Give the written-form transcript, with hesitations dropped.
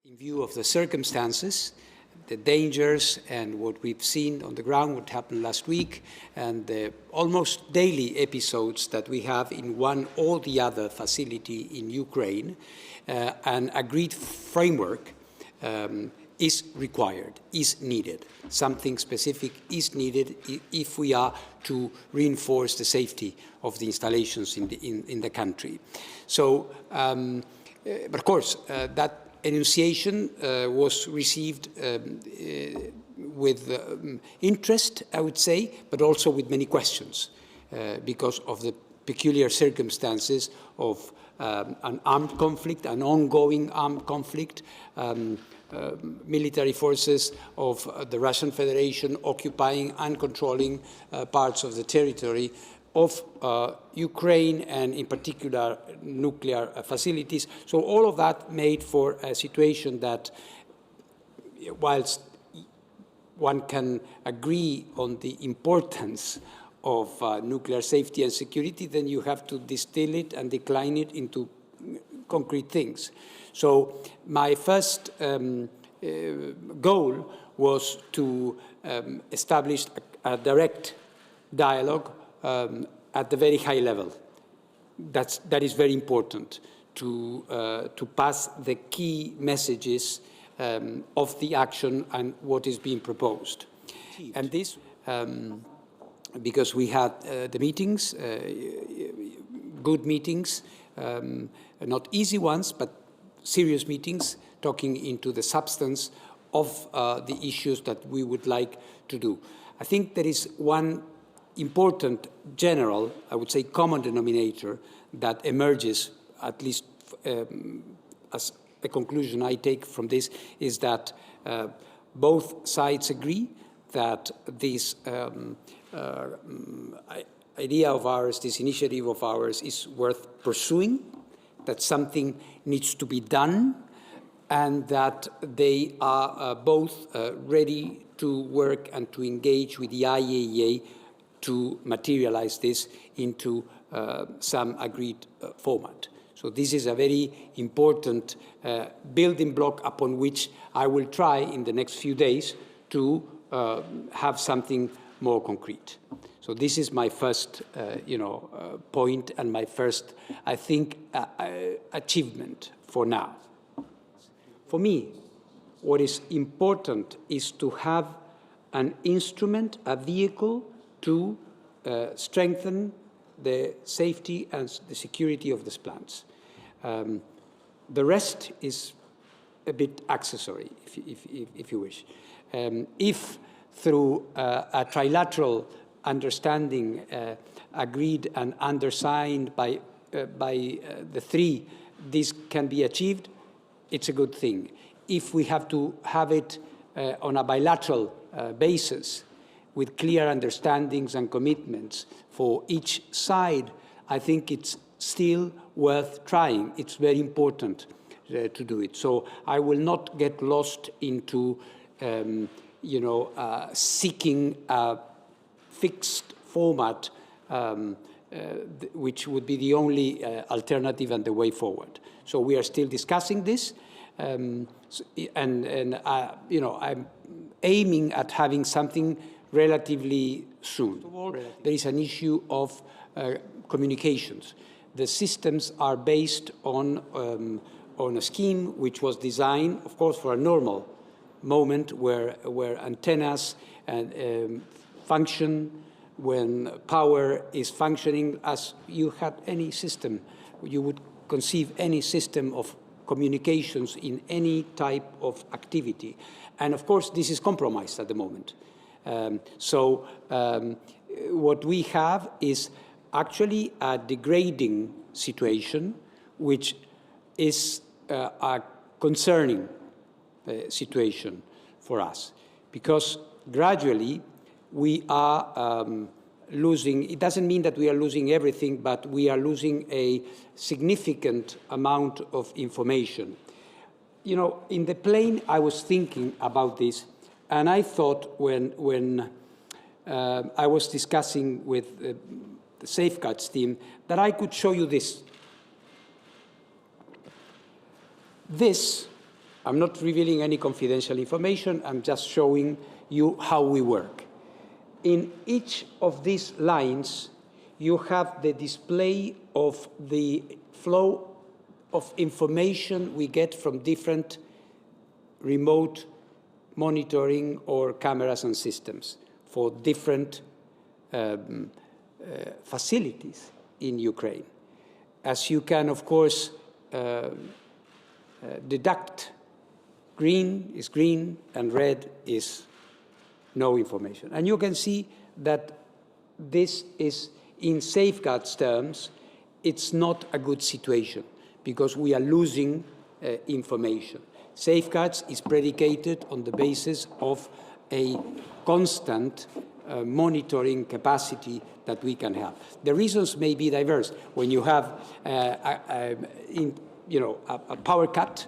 In view of the circumstances, the dangers and what we've seen on the ground, what happened last week, and the almost daily episodes that we have in one or the other facility in Ukraine, an agreed framework is required, is needed. Something specific is needed if we are to reinforce the safety of the installations in the country. So, but of course, that enunciation was received with interest, I would say, but also with many questions because of the peculiar circumstances of an armed conflict, an ongoing armed conflict, military forces of the Russian Federation occupying and controlling parts of the territory of Ukraine, and in particular nuclear facilities. So all of that made for a situation that, whilst one can agree on the importance of nuclear safety and security, then you have to distill it and decline it into concrete things. So my first goal was to establish a direct dialogue at the very high level. That is very important to pass the key messages of the action and what is being proposed. And this, because we had the meetings, good meetings, not easy ones, but serious meetings, talking into the substance of the issues that we would like to do. I think there is one important general, I would say common denominator that emerges, at least as a conclusion I take from this, is that both sides agree that this idea of ours, this initiative of ours is worth pursuing, that something needs to be done, and that they are both ready to work and to engage with the IAEA to materialize this into some agreed format. So this is a very important building block upon which I will try in the next few days to have something more concrete. So this is my first, point and my first, I think, achievement for now. For me, what is important is to have an instrument, a vehicle to strengthen the safety and the security of these plants. The rest is a bit accessory, if you wish. If through a trilateral understanding agreed and undersigned by the three, this can be achieved, it's a good thing. If we have to have it on a bilateral basis, with clear understandings and commitments for each side, I think it's still worth trying. It's very important to do it. So I will not get lost into, seeking a fixed format, which would be the only alternative and the way forward. So we are still discussing this, I'm aiming at having something relatively soon. First of all, there is an issue of communications. The systems are based on a scheme which was designed, of course, for a normal moment where antennas function, when power is functioning as you had any system. You would conceive any system of communications in any type of activity. And of course, this is compromised at the moment. What we have is actually a degrading situation, which is a concerning situation for us, because gradually we are losing. It doesn't mean that we are losing everything, but we are losing a significant amount of information. In the plane, I was thinking about this. And I thought when I was discussing with the safeguards team that I could show you this. This I'm not revealing any confidential information. I'm just showing you how we work. In each of these lines, you have the display of the flow of information we get from different remote monitoring or cameras and systems for different facilities in Ukraine. As you can, of course, deduct, green is green and red is no information. And you can see that this is, in safeguards terms, it's not a good situation because we are losing information. Safeguards is predicated on the basis of a constant monitoring capacity that we can have. The reasons may be diverse. When you have a power cut,